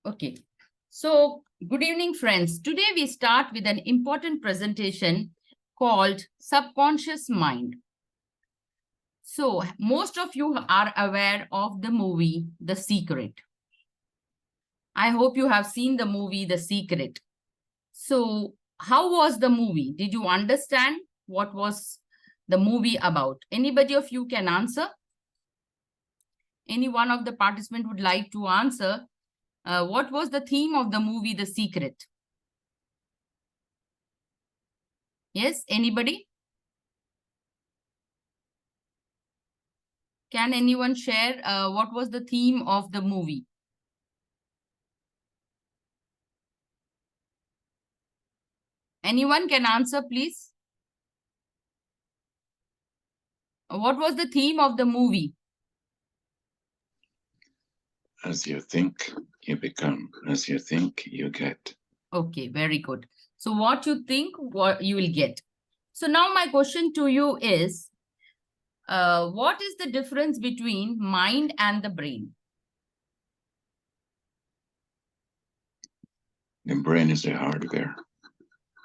Okay. So, good evening, friends. Today we start with an important presentation called Subconscious Mind. So, most of you are aware of the movie The Secret. I hope you have seen the movie The Secret. So, how was the movie? Did you understand what was the movie about? Anybody of you can answer? Any one of the participants would like to answer? What was the theme of the movie The Secret? Yes, anybody? Can anyone share what was the theme of the movie? Anyone can answer, please? What was the theme of the movie? As you think, you become. As you think, you get. Okay, very good. So what you think, what you will get. So now my question to you is, what is the difference between mind and the brain? The brain is the hardware.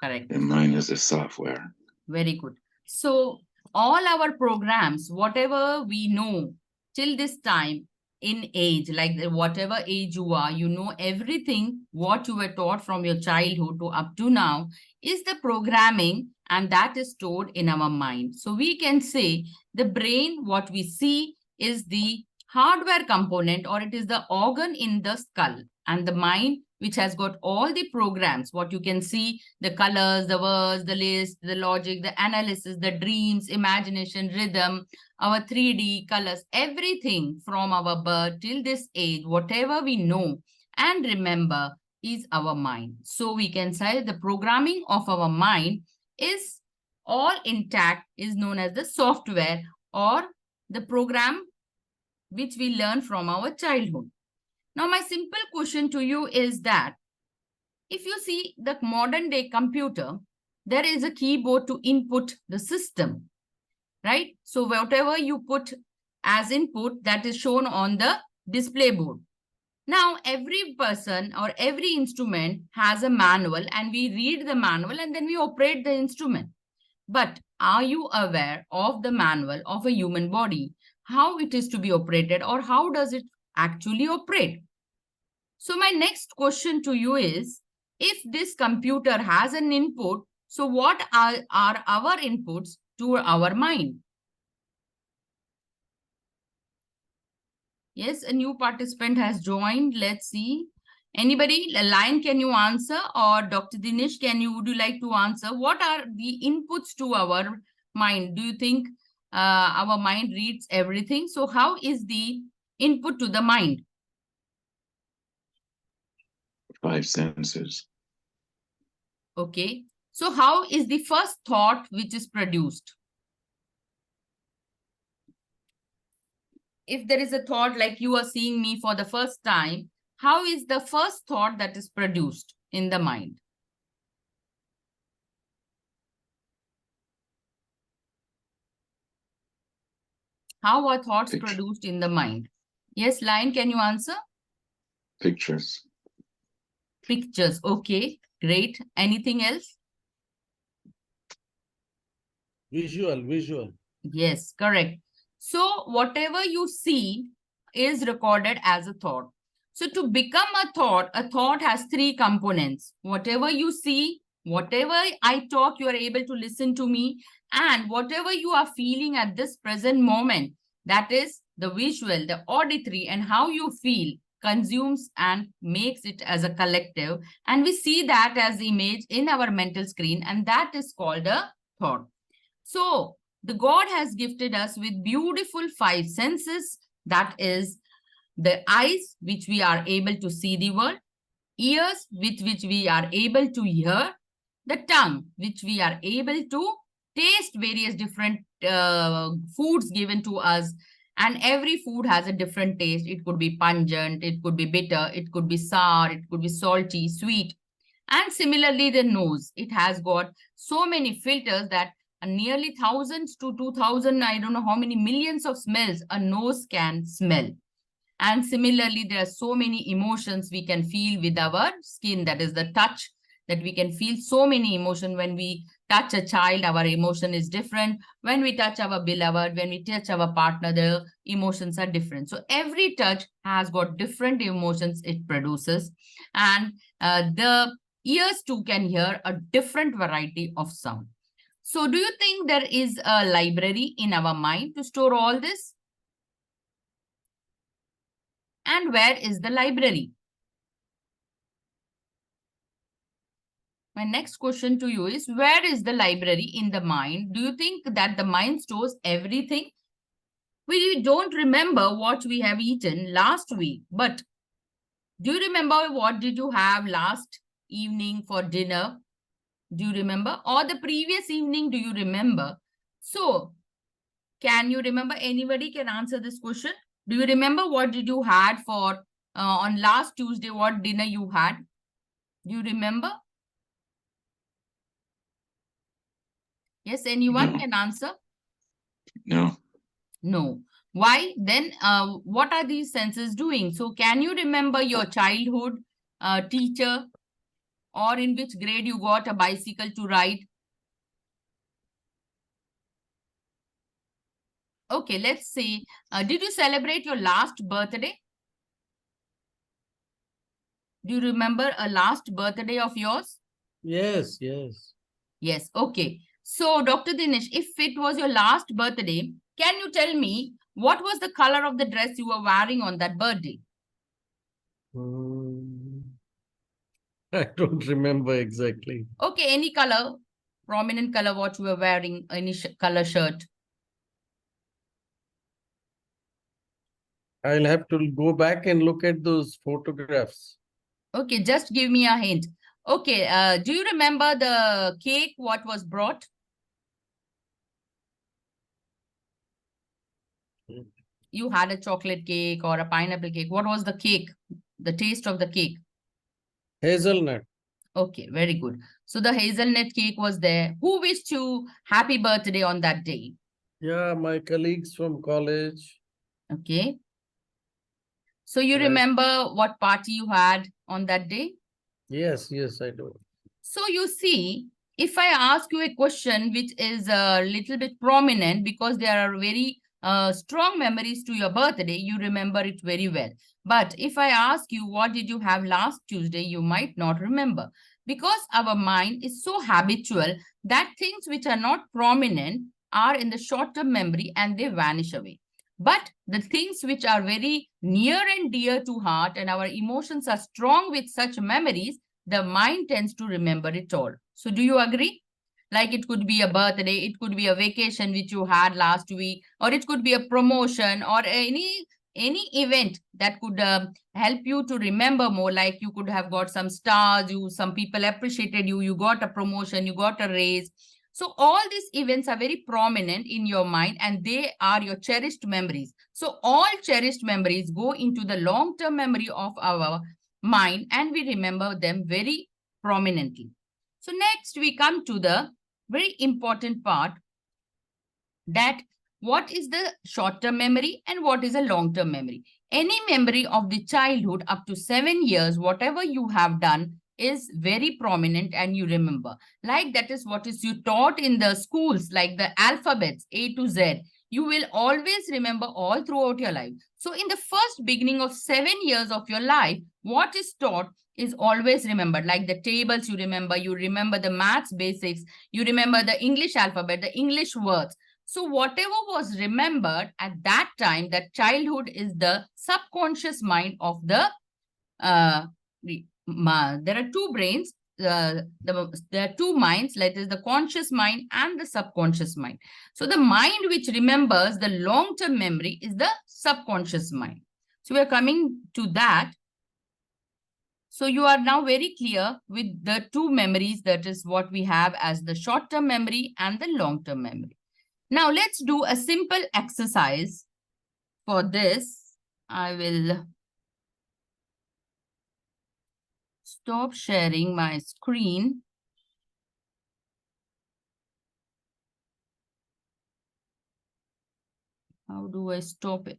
Correct. The mind is the software. Very good. So all our programs, whatever we know till this time in age, like whatever age you are, you know everything what you were taught from your childhood to up to now is the programming, and that is stored in our mind. So we can say the brain, what we see is the hardware component, or it is the organ in the skull, and the mind which has got all the programs, what you can see, the colors, the words, the list, the logic, the analysis, the dreams, imagination, rhythm, our 3D colors, everything from our birth till this age, whatever we know and remember is our mind. So we can say the programming of our mind is all intact, is known as the software or the program which we learn from our childhood. Now, my simple question to you is that if you see the modern day computer, there is a keyboard to input the system, right? So whatever you put as input, that is shown on the display board. Now, every person or every instrument has a manual, and we read the manual and then we operate the instrument. But are you aware of the manual of a human body, how it is to be operated, or how does it actually operate? So my next question to you is, if this computer has an input, so what are our inputs to our mind? Yes, a new participant has joined. Let's see. Anybody, Line, can you answer? Or Dr. Dinesh, would you like to answer? What are the inputs to our mind? Do you think our mind reads everything? So how is the input to the mind? 5 senses. Okay. So how is the first thought which is produced? If there is a thought like you are seeing me for the first time, how is the first thought that is produced in the mind? How are thoughts produced in the mind? Yes, Lion, can you answer? Pictures. Pictures. Okay, great. Anything else? Visual. Yes, correct. So whatever you see is recorded as a thought. So to become a thought has 3 components. Whatever you see, whatever I talk, you are able to listen to me, and whatever you are feeling at this present moment, that is the visual, the auditory, and how you feel consumes and makes it as a collective. And we see that as image in our mental screen, and that is called a thought. So the God has gifted us with beautiful 5 senses, that is the eyes, which we are able to see the world, ears, with which we are able to hear, the tongue, which we are able to taste various different foods given to us, and every food has a different taste. It could be pungent, it could be bitter, it could be sour, it could be salty, sweet. And similarly, the nose, it has got so many filters that nearly thousands to 2000, I don't know how many millions of smells a nose can smell. And similarly, there are so many emotions we can feel with our skin. That is the touch, that we can feel so many emotions. When we touch a child, our emotion is different. When we touch our beloved, when we touch our partner, the emotions are different. So every touch has got different emotions it produces. And the ears too can hear a different variety of sound. So do you think there is a library in our mind to store all this? And where is the library? My next question to you is, where is the library in the mind? Do you think that the mind stores everything? We don't remember what we have eaten last week, but do you remember what did you have last evening for dinner? Do you remember? Or the previous evening, do you remember? So, can you remember? Anybody can answer this question. Do you remember what did you had for on last Tuesday, what dinner you had? Do you remember? Yes, anyone No. can answer? No. No. Why? Then what are these senses doing? So can you remember your childhood teacher, or in which grade you got a bicycle to ride? Okay, let's see. Did you celebrate your last birthday? Do you remember a last birthday of yours? Yes, yes. Yes, okay. So, Dr. Dinesh, if it was your last birthday, can you tell me what was the color of the dress you were wearing on that birthday? Hmm. I don't remember exactly. Okay, any color, prominent color, what you were wearing, any color shirt. I'll have to go back and look at those photographs. Okay, just give me a hint. Okay, do you remember the cake, what was brought? You had a chocolate cake or a pineapple cake. What was the cake? The taste of the cake? Hazelnut. Okay, very good. So the hazelnut cake was there. Who wished you happy birthday on that day? Yeah, my colleagues from college. Okay. So you And remember what party you had on that day? yes, yes, I do. So you see, if I ask you a question which is a little bit prominent because there are very strong memories to your birthday, you remember it very well. But if I ask you what did you have last Tuesday, you might not remember, because our mind is so habitual that things which are not prominent are in the short-term memory and they vanish away. But the things which are very near and dear to heart and our emotions are strong with such memories, the mind tends to remember it all. So do you agree? Like it could be a birthday, it could be a vacation which you had last week, or it could be a promotion or any event that could help you to remember more. Like you could have got some stars, some people appreciated you, you got a promotion, you got a raise. So all these events are very prominent in your mind and they are your cherished memories. So all cherished memories go into the long-term memory of our mind and we remember them very prominently. So next we come to the very important part, that what is the short-term memory and what is a long-term memory. Any memory of the childhood up to 7 years, whatever you have done is very prominent and you remember. Like that is what is you taught in the schools, like the alphabets A to Z. You will always remember all throughout your life. So in the first beginning of 7 years of your life, what is taught is always remembered. Like the tables you remember the maths basics, you remember the English alphabet, the English words. So whatever was remembered at that time, that childhood is the subconscious mind of the, there are two brains, there are two minds, that is the conscious mind and the subconscious mind. So the mind which remembers the long-term memory is the subconscious mind. So we are coming to that. So you are now very clear with the two memories, that is what we have as the short-term memory and the long-term memory. Now let's do a simple exercise. For this, I will stop sharing my screen. How do I stop it?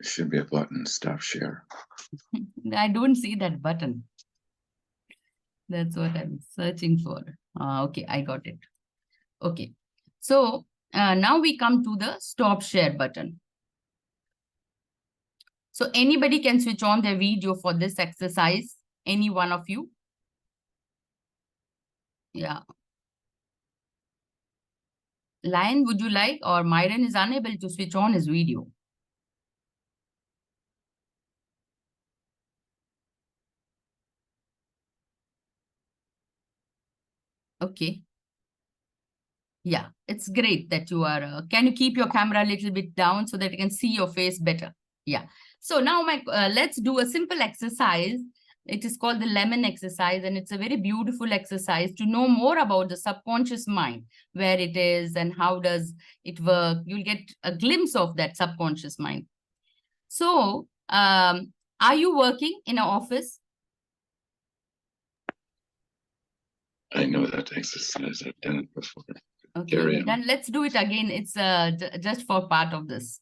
should be a button, stop share. I don't see that button. That's what I'm searching for. Okay, I got it. Okay. So now we come to the stop share button. So anybody can switch on their video for this exercise. Any one of you? Yeah. Lion, would you like? Or Myron is unable to switch on his video. Okay. Yeah, it's great that you are. Can you keep your camera a little bit down so that you can see your face better? Yeah. So now let's do a simple exercise. It is called the lemon exercise, and it's a very beautiful exercise to know more about the subconscious mind, where it is and how does it work. You'll get a glimpse of that subconscious mind. So, are you working in an office? I know that exercise. I've done it before. Okay, then let's do it again. It's just for part of this.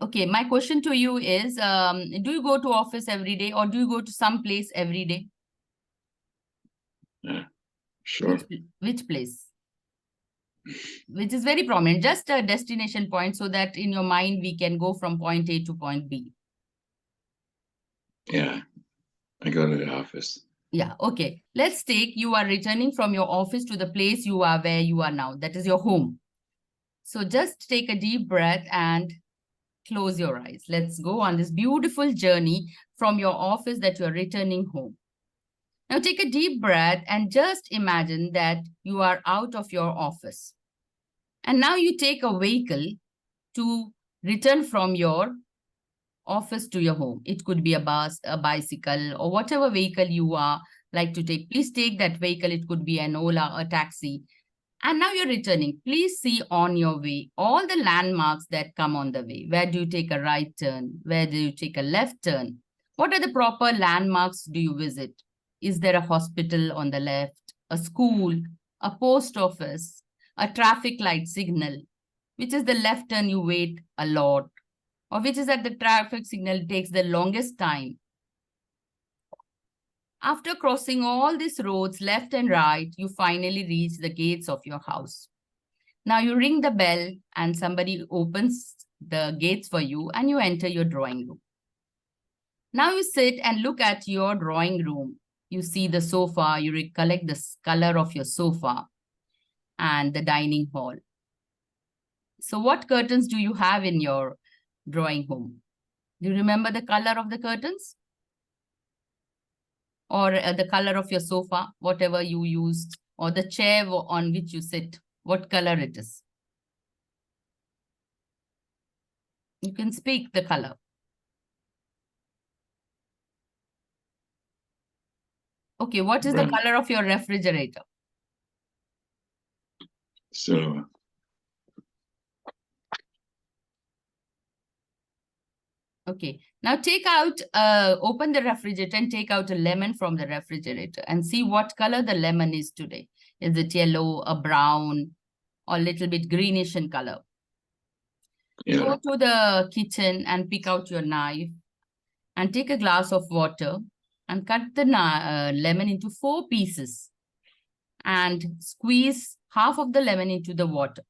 Okay, my question to you is, do you go to office every day or do you go to some place every day? Yeah, sure. Which place? Which is very prominent, just a destination point so that in your mind we can go from point A to point B. Yeah, I go to the office. Yeah, okay. Let's take you are returning from your office to the place you are where you are now. That is your home. So just take a deep breath and close your eyes. Let's go on this beautiful journey from your office that you're returning home. Now take a deep breath and just imagine that you are out of your office. And now you take a vehicle to return from your office to your home. It could be a bus, a bicycle, or whatever vehicle you are like to take. Please take that vehicle. It could be an Ola, a taxi. And now you're returning. Please see on your way all the landmarks that come on the way. Where do you take a right turn? Where do you take a left turn? What are the proper landmarks do you visit? Is there a hospital on the left, a school, a post office, a traffic light signal? Which is the left turn you wait a lot? Or which is that the traffic signal takes the longest time? After crossing all these roads, left and right, you finally reach the gates of your house. Now you ring the bell and somebody opens the gates for you and you enter your drawing room. Now you sit and look at your drawing room. You see the sofa, you recollect the color of your sofa and the dining hall. So what curtains do you have in your drawing home? Do you remember the color of the curtains? Or the color of your sofa, whatever you used, or the chair on which you sit, what color it is? You can speak the color. Okay, what is the color of your refrigerator? So, okay, now take out, open the refrigerator and take out a lemon from the refrigerator and see what color the lemon is today. Is it yellow, a brown, or a little bit greenish in color? yeah. Go to the kitchen and pick out your knife and take a glass of water and cut the lemon into 4 pieces and squeeze half of the lemon into the water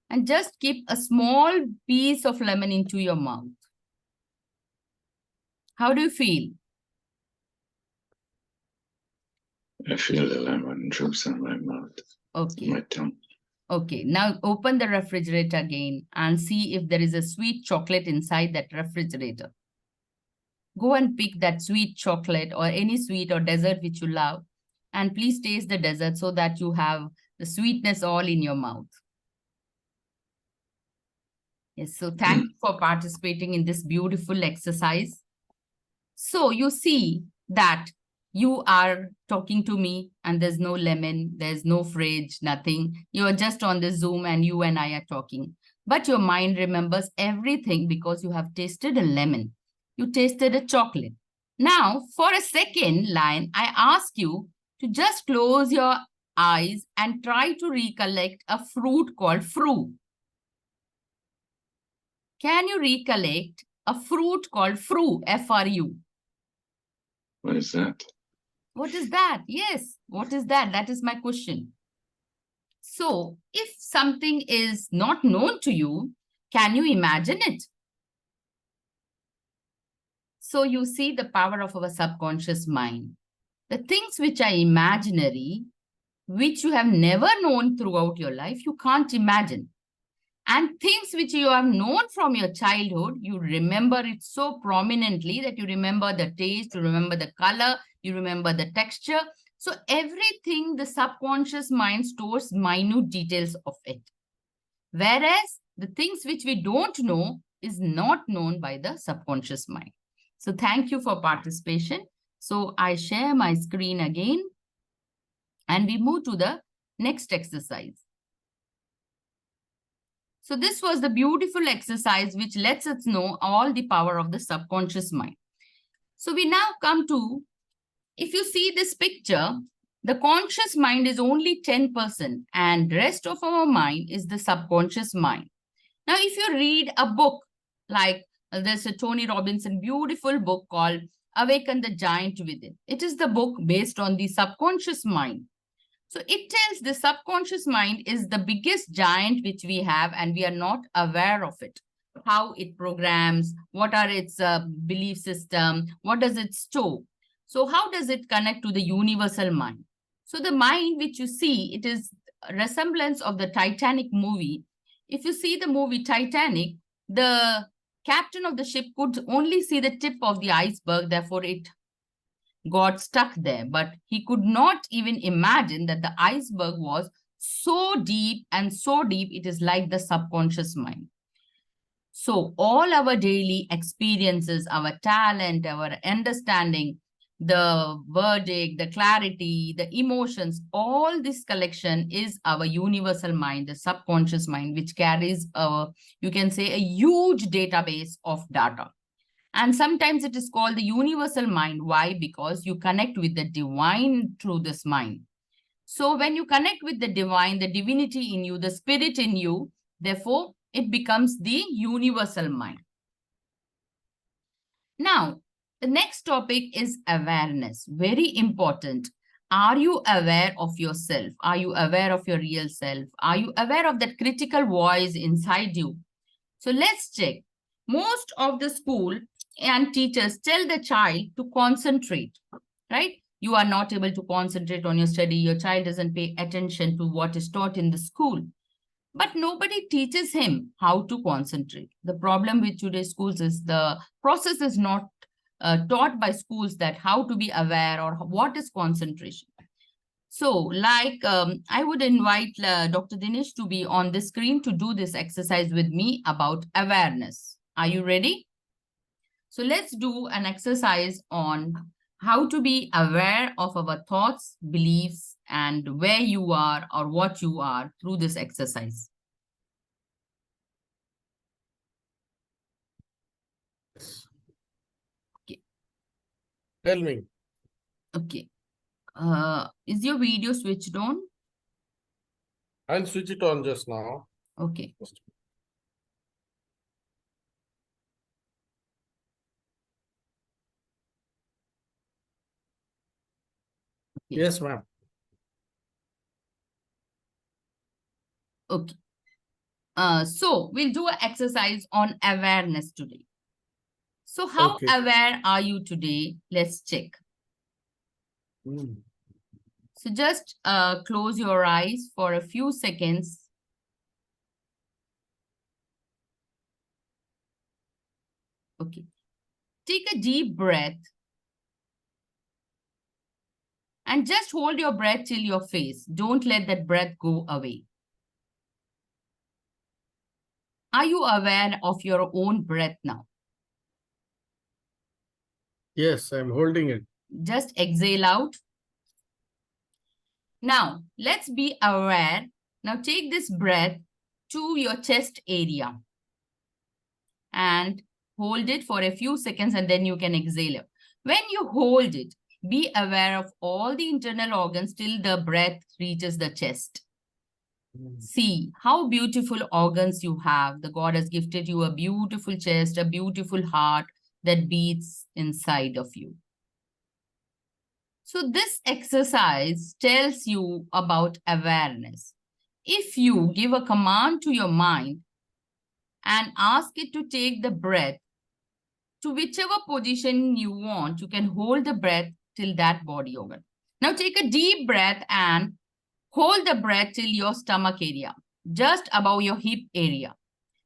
and just keep a small piece of lemon into your mouth. How do you feel? I feel the lemon juice in my mouth. Okay. My tongue. Okay, now open the refrigerator again and see if there is a sweet chocolate inside that refrigerator. Go and pick that sweet chocolate or any sweet or dessert which you love. And please taste the dessert so that you have the sweetness all in your mouth. Yes, so thank you for participating in this beautiful exercise. So you see that you are talking to me and there's no lemon, there's no fridge, nothing. You're just on the Zoom and you and I are talking. But your mind remembers everything because you have tasted a lemon. You tasted a chocolate. Now, for a second, Lion, I ask you to just close your eyes and try to recollect a fruit called fruit. Can you recollect a fruit called fru, F-R-U? What is that? What is that? Yes, what is that? That is my question. So, if something is not known to you, can you imagine it? So, you see the power of our subconscious mind. The things which are imaginary, which you have never known throughout your life, you can't imagine. And things which you have known from your childhood, you remember it so prominently that you remember the taste, you remember the color, you remember the texture. So everything, the subconscious mind stores minute details of it. Whereas the things which we don't know is not known by the subconscious mind. So thank you for participation. So I share my screen again and we move to the next exercise. So this was the beautiful exercise which lets us know all the power of the subconscious mind. So we now come to, if you see this picture, the conscious mind is only 10% and rest of our mind is the subconscious mind. Now, if you read a book like there's a Tony Robinson beautiful book called Awaken the Giant Within. It is the book based on the subconscious mind. So it tells the subconscious mind is the biggest giant which we have and we are not aware of it. How it programs, what are its belief system, what does it store? So how does it connect to the universal mind? So the mind which you see, it is a resemblance of the Titanic movie. If you see the movie Titanic, the captain of the ship could only see the tip of the iceberg, therefore it got stuck there, but he could not even imagine that the iceberg was so deep and so deep, it is like the subconscious mind. So all our daily experiences, our talent, our understanding, the verdict, the clarity, the emotions, all this collection is our universal mind, the subconscious mind, which carries you can say a huge database of data. And sometimes it is called the universal mind. Why? Because you connect with the divine through this mind. So when you connect with the divine, the divinity in you, the spirit in you, therefore it becomes the universal mind. Now, the next topic is awareness. Very important. Are you aware of yourself? Are you aware of your real self? Are you aware of that critical voice inside you? So let's check. Most of the school and teachers tell the child to concentrate, right? You are not able to concentrate on your study. Your child doesn't pay attention to what is taught in the school. But nobody teaches him how to concentrate. The problem with today's schools is the process is not taught by schools that how to be aware or what is concentration. So like I would invite Dr. Dinesh to be on the screen to do this exercise with me about awareness. Are you ready? So let's do an exercise on how to be aware of our thoughts, beliefs, and where you are or what you are through this exercise. Okay. Tell me. Okay. Is your video switched on? I'll switch it on just now. Okay. Yes, ma'am. Okay. So we'll do an exercise on awareness today. So how aware are you today? Let's check. So just close your eyes for a few seconds. Okay. Take a deep breath. And just hold your breath till your face. Don't let that breath go away. Are you aware of your own breath now? Yes, I'm holding it. Just exhale out. Now, let's be aware. Now, take this breath to your chest area and hold it for a few seconds and then you can exhale it. When you hold it, be aware of all the internal organs till the breath reaches the chest. See how beautiful organs you have. The God has gifted you a beautiful chest, a beautiful heart that beats inside of you. So this exercise tells you about awareness. If you give a command to your mind and ask it to take the breath to whichever position you want, you can hold the breath till that body organ. Now take a deep breath and hold the breath till your stomach area, just above your hip area,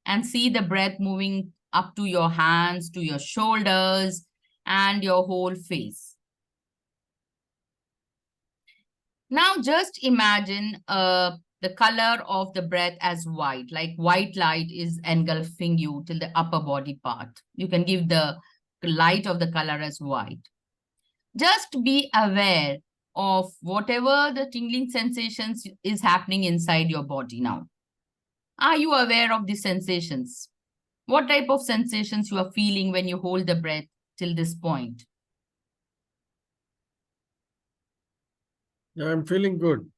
and see the breath moving up to your hands, to your shoulders, and your whole face. Now just imagine the color of the breath as white, like white light is engulfing you till the upper body part. You can give the light of the color as white. Just be aware of whatever the tingling sensations is happening inside your body now. Are you aware of the sensations? What type of sensations you are feeling when you hold the breath till this point? I'm feeling good.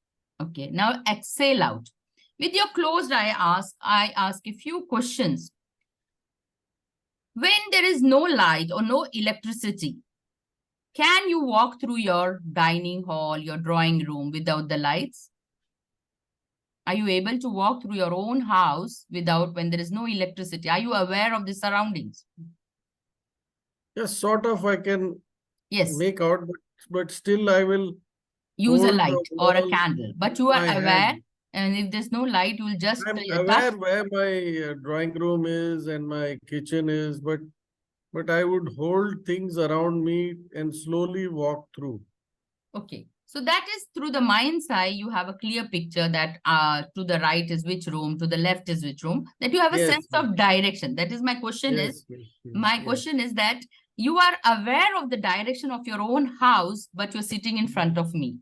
Okay, now exhale out. With your closed eye, I ask a few questions. When there is no light or no electricity, can you walk through your dining hall, your drawing room without the lights? Are you able to walk through your own house without, when there is no electricity? Are you aware of the surroundings? Yes, sort of I can Make out, but still I will use a light or a candle. But you are aware, and if there's no light, you will just I'm aware where my drawing room is and my kitchen is, but I would hold things around me and slowly walk through. Okay. So that is through the mind's eye, you have a clear picture that to the right is which room, to the left is which room, that you have a sense of direction. That is my question question is that you are aware of the direction of your own house, but you're sitting in front of me.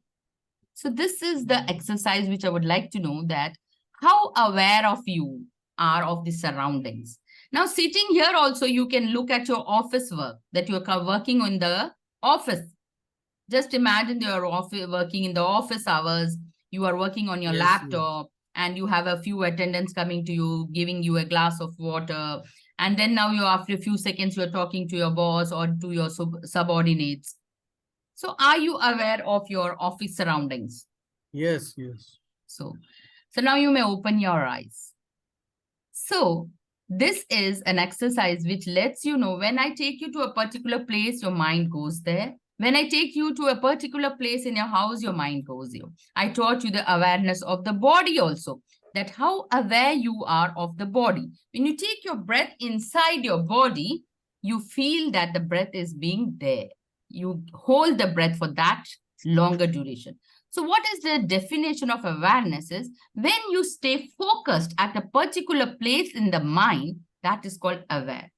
So this is the exercise which I would like to know, that how aware of you are of the surroundings. Now sitting here also, you can look at your office work, that you are working in the office. Just imagine you're working in the office hours, you are working on your laptop, and you have a few attendants coming to you, giving you a glass of water. And then now after a few seconds, you're talking to your boss or to your subordinates. So are you aware of your office surroundings? Yes. So now you may open your eyes. So this is an exercise which lets you know, when I take you to a particular place, your mind goes there. When I take you to a particular place in your house, your mind goes there. I taught you the awareness of the body also, that how aware you are of the body. When you take your breath inside your body, you feel that the breath is being there. You hold the breath for that longer duration. So what is the definition of awareness is when you stay focused at a particular place in the mind, that is called aware.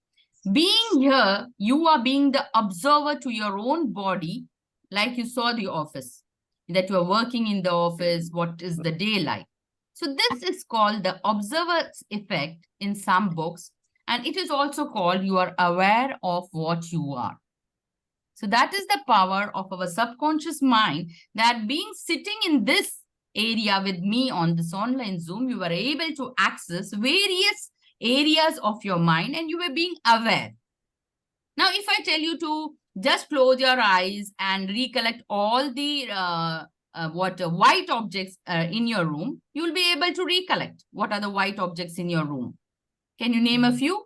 Being here, you are being the observer to your own body, like you saw the office, that you are working in the office, what is the day like. So this is called the observer's effect in some books, and it is also called you are aware of what you are. So that is the power of our subconscious mind, that being sitting in this area with me on this online Zoom, you were able to access various areas of your mind and you were being aware. Now, if I tell you to just close your eyes and recollect all the white objects in your room, you will be able to recollect what are the white objects in your room. Can you name a few?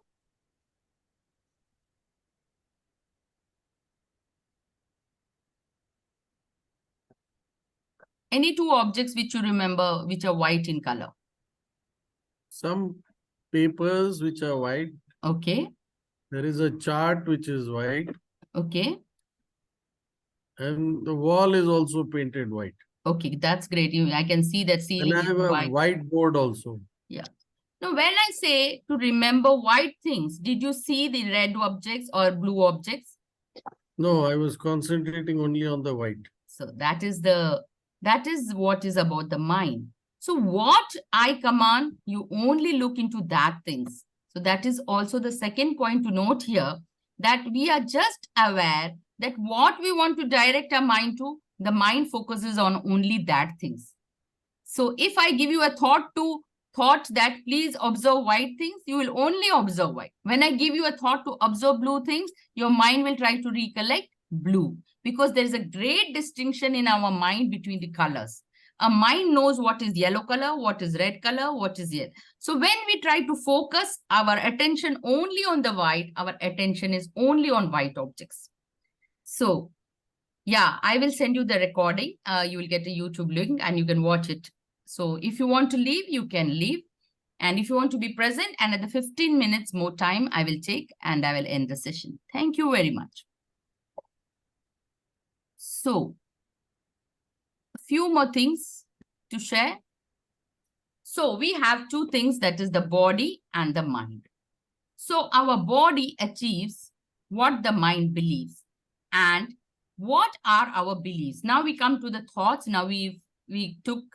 Any two objects which you remember which are white in color? Some papers which are white. Okay. There is a chart which is white. Okay. And the wall is also painted white. Okay, that's great. I can see that ceiling is white. And I have a whiteboard also. Yeah. Now, when I say to remember white things, did you see the red objects or blue objects? No, I was concentrating only on the white. So that is what is about the mind. So what I command, you only look into that things. So that is also the second point to note here, that we are just aware that what we want to direct our mind to, the mind focuses on only that things. So if I give you a thought that please observe white things, you will only observe white. When I give you a thought to observe blue things, your mind will try to recollect blue, because there is a great distinction in our mind between the colors. A mind knows what is yellow color, what is red color, what is yellow. So when we try to focus our attention only on the white, our attention is only on white objects. So yeah, I will send you the recording. You will get a YouTube link and you can watch it. So if you want to leave, you can leave. And if you want to be present, and at the 15 minutes more time I will take, and I will end the session. Thank you very much. So a few more things to share. So we have two things, that is the body and the mind. So our body achieves what the mind believes. And what are our beliefs? Now we come to the thoughts. Now we took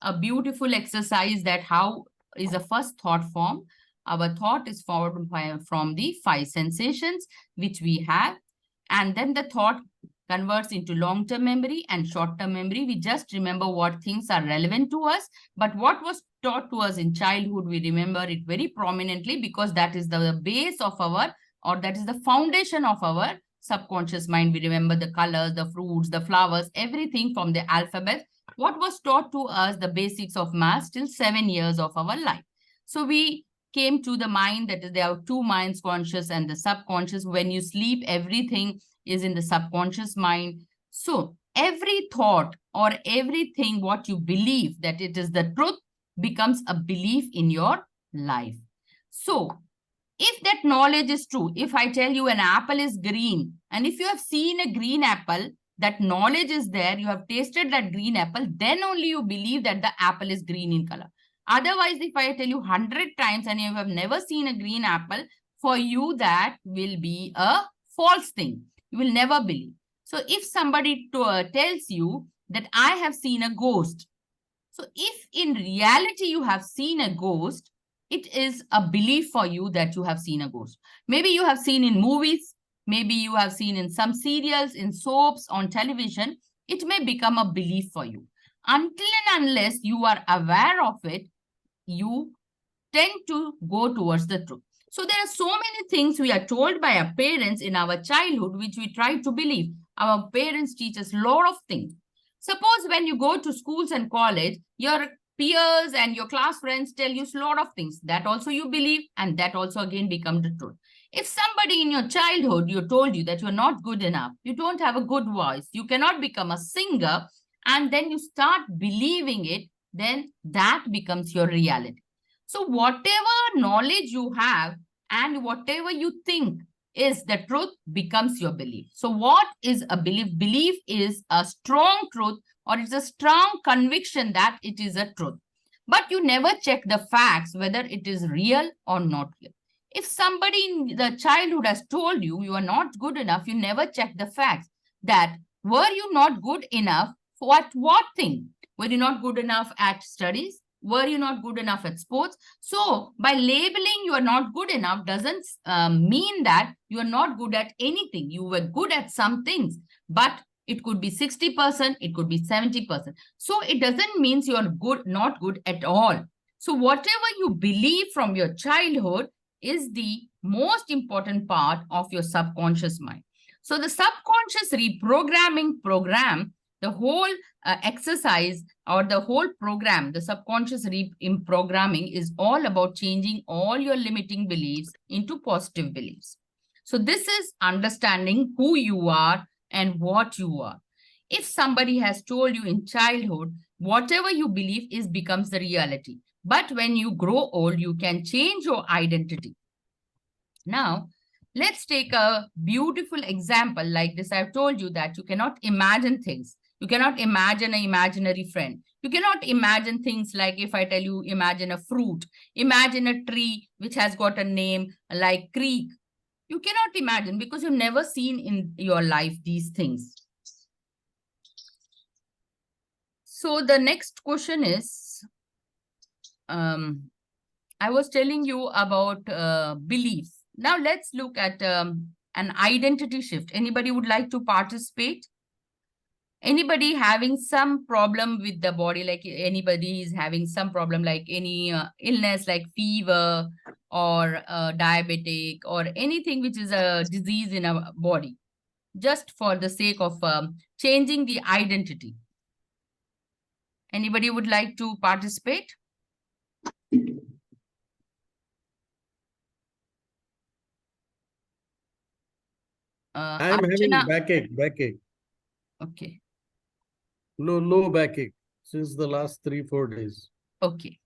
a beautiful exercise that how is the first thought form. Our thought is formed from the 5 sensations which we have. And then the thought converts into long-term memory and short-term memory. We just remember what things are relevant to us. But what was taught to us in childhood, we remember it very prominently, because that is the base of our, or that is the foundation of our subconscious mind. We remember the colors, the fruits, the flowers, everything from the alphabet. What was taught to us, the basics of math, till 7 years of our life. So we came to the mind, that is there are 2 minds, conscious and the subconscious. When you sleep, everything is in the subconscious mind. So every thought or everything what you believe that it is the truth becomes a belief in your life. So if that knowledge is true, if I tell you an apple is green, and if you have seen a green apple, that knowledge is there, you have tasted that green apple, then only you believe that the apple is green in color. Otherwise, if I tell you 100 times and you have never seen a green apple, for you that will be a false thing. You will never believe. So if somebody tells you that I have seen a ghost, so if in reality you have seen a ghost, it is a belief for you that you have seen a ghost. Maybe you have seen in movies, maybe you have seen in some serials, in soaps, on television. It may become a belief for you. Until and unless you are aware of it, you tend to go towards the truth. So there are so many things we are told by our parents in our childhood, which we try to believe. Our parents teach us a lot of things. Suppose when you go to schools and college, your peers and your class friends tell you a lot of things. That also you believe, and that also again becomes the truth. If somebody in your childhood, you told you that you're not good enough, you don't have a good voice, you cannot become a singer, and then you start believing it, then that becomes your reality. So whatever knowledge you have and whatever you think is the truth becomes your belief. So what is a belief? Belief is a strong truth, or it's a strong conviction that it is a truth. But you never check the facts, whether it is real or not real. If somebody in the childhood has told you you are not good enough, you never check the facts. That were you not good enough for what thing? Were you not good enough at studies? Were you not good enough at sports? So by labeling you are not good enough doesn't mean that you are not good at anything. You were good at some things, but it could be 60%, it could be 70%. So it doesn't mean you are good, not good at all. So whatever you believe from your childhood is the most important part of your subconscious mind. So the subconscious reprogramming program, the whole exercise or the whole program, the subconscious reprogramming is all about changing all your limiting beliefs into positive beliefs. So this is understanding who you are and what you are. If somebody has told you in childhood, whatever you believe is becomes the reality. But when you grow old, you can change your identity. Now, let's take a beautiful example like this. I've told you that you cannot imagine things. You cannot imagine an imaginary friend. You cannot imagine things like if I tell you, imagine a fruit, imagine a tree which has got a name like creek. You cannot imagine because you've never seen in your life these things. So the next question is, I was telling you about beliefs. Now let's look at an identity shift. Anybody would like to participate? Anybody having some problem with the body, like anybody is having some problem, like any illness, like fever or diabetic or anything which is a disease in our body, just for the sake of changing the identity. Anybody would like to participate? I am having Archana, backache. okay, Low backache since the last 3-4 days. okay.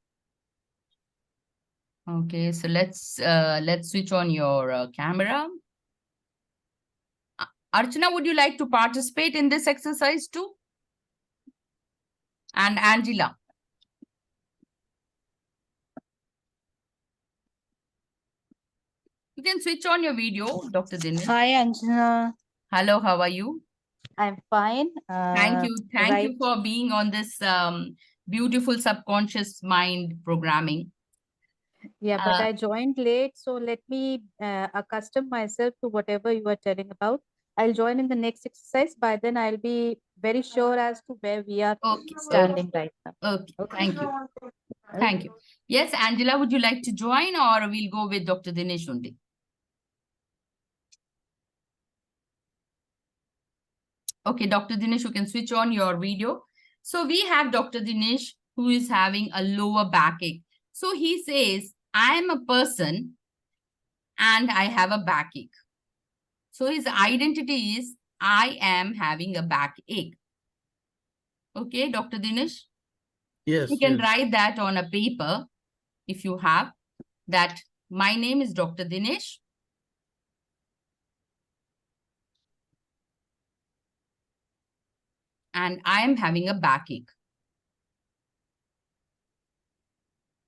Okay, so let's switch on your camera. Archana, would you like to participate in this exercise too? And Angela. You can switch on your video, Dr. Dinesh. Hi, Anjana. Hello, how are you? I'm fine. Thank you. Thank you for being on this beautiful subconscious mind programming. Yeah, but I joined late, so let me accustom myself to whatever you are telling about. I'll join in the next exercise. By then, I'll be very sure as to where we are standing right now. Okay, thank you. Thank you. Yes, Angela, would you like to join, or we'll go with Dr. Dinesh only? Okay, Dr. Dinesh, you can switch on your video. So we have Dr. Dinesh who is having a lower backache. So he says, I am a person and I have a backache. So his identity is, I am having a backache. Okay, Dr. Dinesh? Yes. You can write that on a paper if you have that. My name is Dr. Dinesh. And I am having a backache.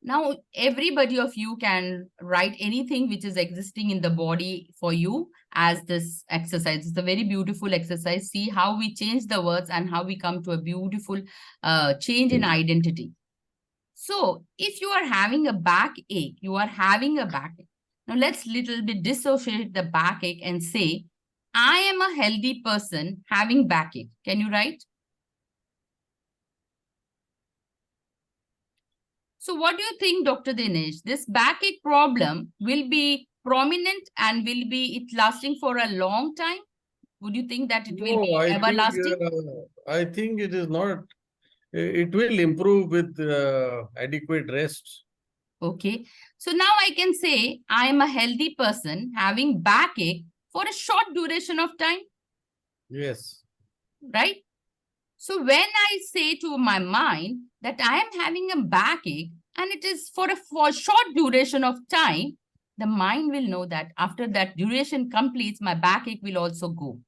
Now, everybody of you can write anything which is existing in the body for you as this exercise. It's a very beautiful exercise. See how we change the words and how we come to a beautiful change in identity. So if you are having a backache, you are having a backache. Now let's little bit dissociate the backache and say, I am a healthy person having backache. Can you write? So what do you think, Dr. Dinesh? This backache problem will be prominent and will be it lasting for a long time? Would you think that it will be everlasting? I think it is not. It will improve with adequate rest. Okay. So now I can say I am a healthy person having backache for a short duration of time. Yes. Right? So when I say to my mind that I am having a backache and it is for a short duration of time, the mind will know that after that duration completes, my backache will also go.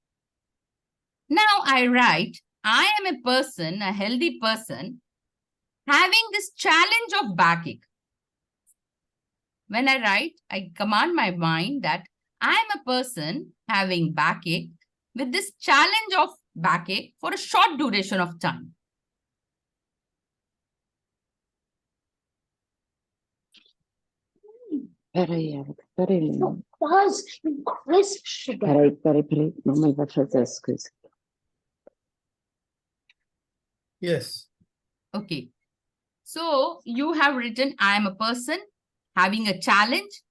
Now I write, I am a person, a healthy person, having this challenge of backache. When I write, I command my mind that I am a person having backache with this challenge of backache for a short duration of time. Peraí, não faz crisp sugar. Peraí, mamãe vai fazer as coisas. Yes. Okay. So you have written, I am a person having a challenge.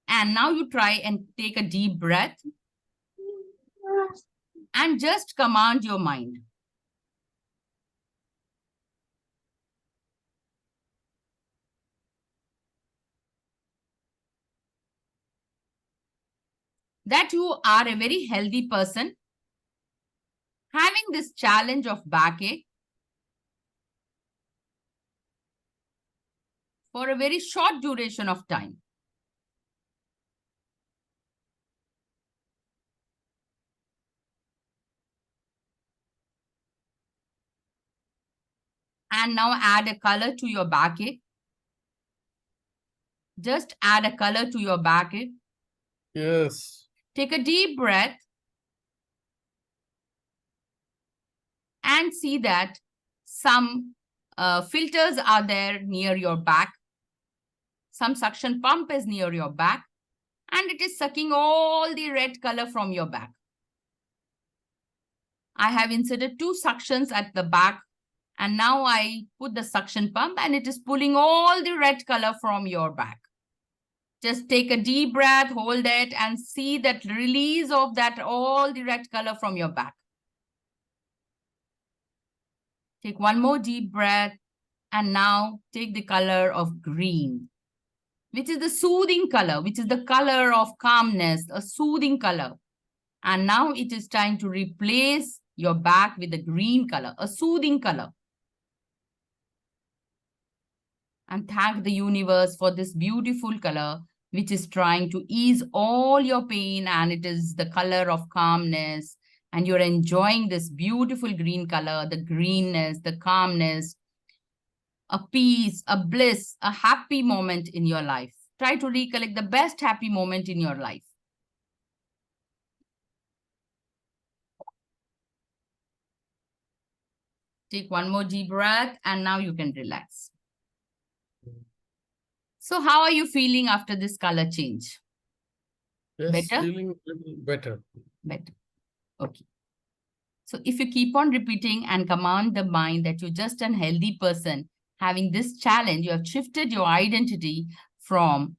And now you try and take a deep breath and just command your mind. That you are a very healthy person having this challenge of backache for a very short duration of time. And now add a color to your backache. Just add a color to your backache. Yes. Take a deep breath and see that some filters are there near your back. Some suction pump is near your back and it is sucking all the red color from your back. I have inserted 2 suctions at the back, and now I put the suction pump and it is pulling all the red color from your back. Just take a deep breath, hold it, and see that release of that all the red color from your back. Take one more deep breath, and now take the color of green, which is the soothing color, which is the color of calmness, a soothing color. And now it is time to replace your back with a green color, a soothing color. And thank the universe for this beautiful color, which is trying to ease all your pain, and it is the color of calmness. And you're enjoying this beautiful green color, the greenness, the calmness, a peace, a bliss, a happy moment in your life. Try to recollect the best happy moment in your life. Take one more deep breath, and now you can relax. So how are you feeling after this color change? Yes, Better? feeling a little better. Better. Okay. So if you keep on repeating and command the mind that you're just an healthy person having this challenge, you have shifted your identity from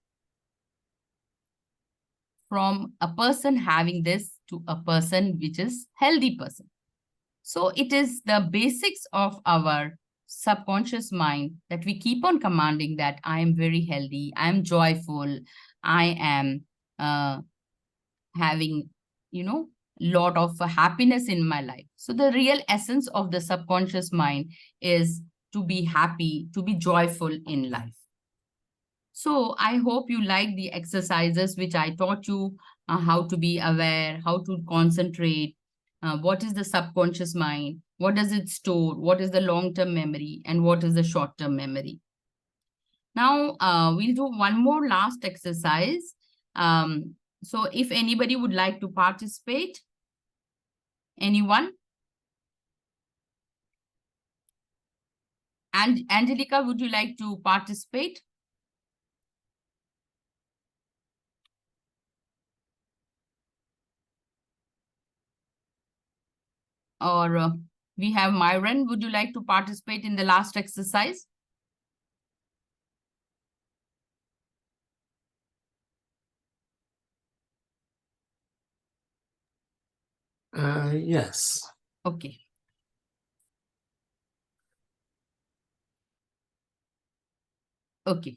a person having this to a person which is healthy person. So it is the basics of our subconscious mind that we keep on commanding that I am very healthy, I am joyful, I am having, lot of happiness in my life. So the real essence of the subconscious mind is to be happy, to be joyful in life. So I hope you like the exercises which I taught you, how to be aware, how to concentrate, what is the subconscious mind, what does it store, what is the long-term memory, and what is the short-term memory. Now, we'll do one more last exercise. So if anybody would like to participate, anyone? And Angelica, would you like to participate? Or we have Myron. Would you like to participate in the last exercise? Yes. Okay. Okay.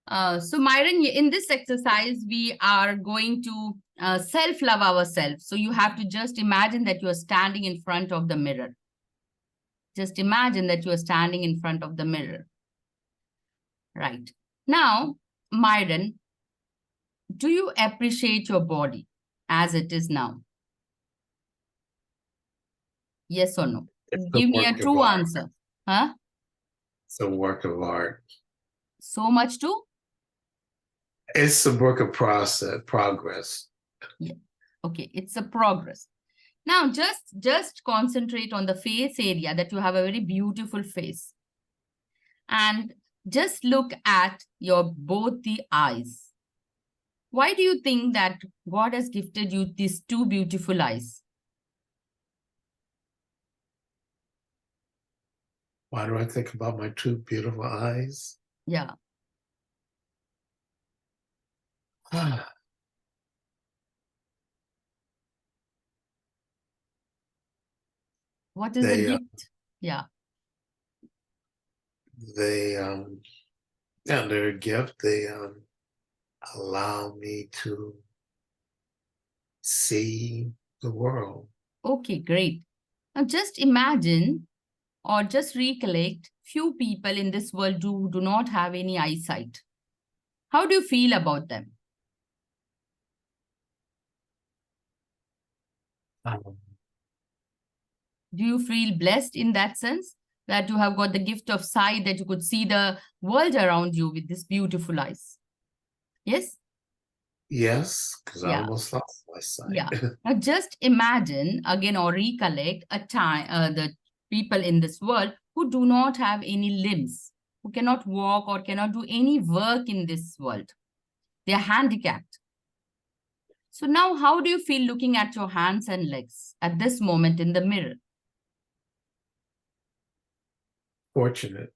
So Myron, in this exercise, we are going to self-love ourselves. So you have to just imagine that you are standing in front of the mirror. Just imagine that you are standing in front of the mirror. Right. Now, Myron, do you appreciate your body as it is now? Yes or no? Give me a true answer. Huh? It's a work of art. So much too? It's a work of progress. Yeah. Okay, it's a progress. Now, just concentrate on the face area, that you have a very beautiful face. And just look at both the eyes. Why do you think that God has gifted you these 2 beautiful eyes? Why do I think about my 2 beautiful eyes? Yeah. What is the gift? Yeah. They're a gift. They allow me to see the world. Okay, great. Now just imagine or just recollect few people in this world who do not have any eyesight. How do you feel about them? Do you feel blessed in that sense that you have got the gift of sight, that you could see the world around you with this beautiful eyes? Yes? Yes, because I Yeah. almost lost my sight. Yeah. Now just imagine again or recollect a time, the people in this world who do not have any limbs, who cannot walk or cannot do any work in this world. They are handicapped. So now how do you feel looking at your hands and legs at this moment in the mirror? Fortunate.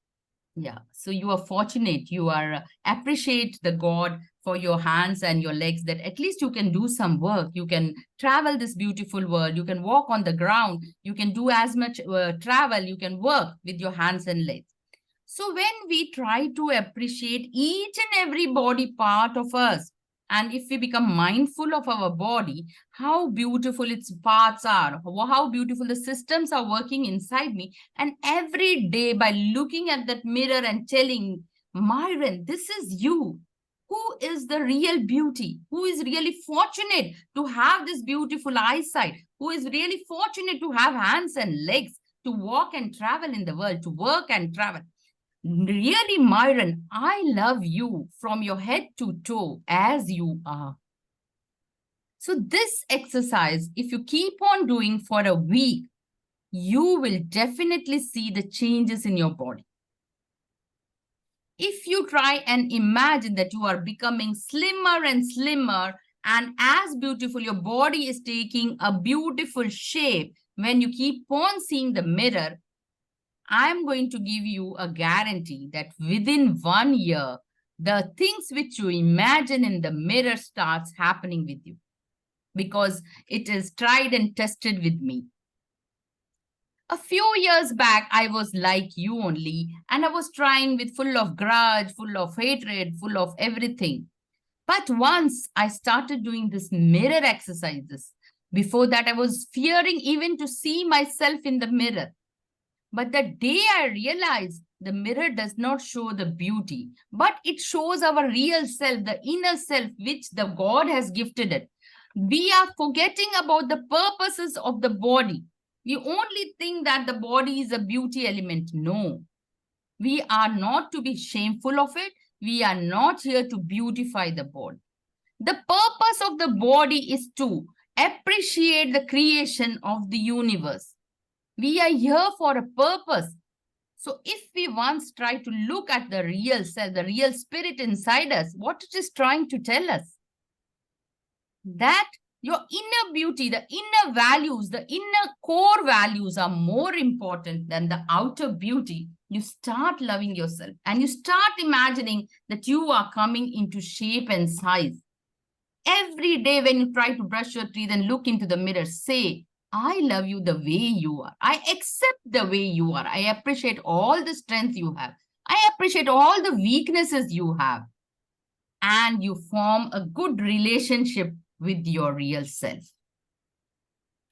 Yeah, so you are fortunate. You are appreciate the God for your hands and your legs, that at least you can do some work. You can travel this beautiful world. You can walk on the ground. You can do as much travel. You can work with your hands and legs. So when we try to appreciate each and every body part of us, and if we become mindful of our body, how beautiful its parts are, how beautiful the systems are working inside me. And every day by looking at that mirror and telling, Myron, this is you. Who is the real beauty? Who is really fortunate to have this beautiful eyesight? Who is really fortunate to have hands and legs to walk and travel in the world, to work and travel? Really, Myron, I love you from your head to toe as you are. So this exercise, if you keep on doing for a week, you will definitely see the changes in your body. If you try and imagine that you are becoming slimmer and slimmer and as beautiful, your body is taking a beautiful shape when you keep on seeing the mirror, I'm going to give you a guarantee that within 1 year, the things which you imagine in the mirror starts happening with you, because it is tried and tested with me. A few years back, I was like you only, and I was trying with full of grudge, full of hatred, full of everything. But once I started doing this mirror exercises, before that I was fearing even to see myself in the mirror. But the day I realized the mirror does not show the beauty, but it shows our real self, the inner self, which the God has gifted it. We are forgetting about the purposes of the body. We only think that the body is a beauty element. No, we are not to be shameful of it. We are not here to beautify the body. The purpose of the body is to appreciate the creation of the universe. We are here for a purpose. So if we once try to look at the real self, the real spirit inside us, what it is trying to tell us? That your inner beauty, the inner values, the inner core values are more important than the outer beauty. You start loving yourself and you start imagining that you are coming into shape and size. Every day when you try to brush your teeth and look into the mirror, say, I love you the way you are. I accept the way you are. I appreciate all the strength you have. I appreciate all the weaknesses you have. And you form a good relationship with your real self.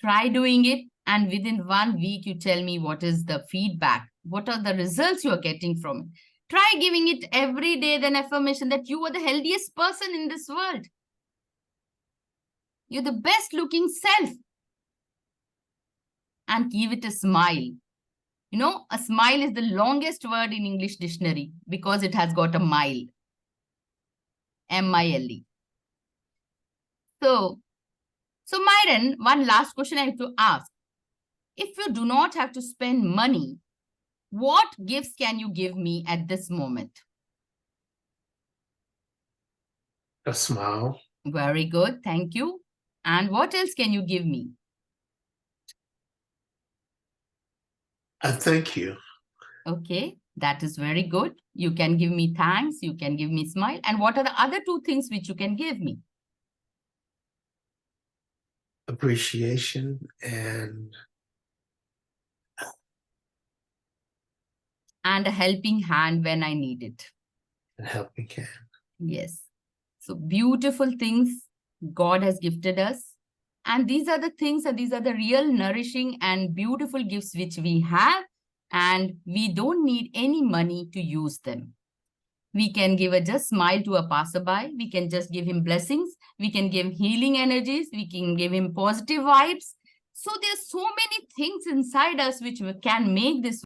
Try doing it, and within 1 week, you tell me what is the feedback. What are the results you are getting from it? Try giving it every day, then affirmation that you are the healthiest person in this world. You're the best looking self. And give it a smile. You know, a smile is the longest word in English dictionary because it has got a mile. M-I-L-E. So Myron, one last question I have to ask. If you do not have to spend money, what gifts can you give me at this moment? A smile. Very good. Thank you. And what else can you give me? I thank you. Okay, that is very good. You can give me thanks. You can give me smile. And what are the other 2 things which you can give me? Appreciation and a helping hand when I need it. a helping hand. Yes. So beautiful things God has gifted us. And these are the things, and these are the real nourishing and beautiful gifts which we have. And we don't need any money to use them. We can give a just smile to a passerby. We can just give him blessings. We can give healing energies. We can give him positive vibes. So there's so many things inside us which can make this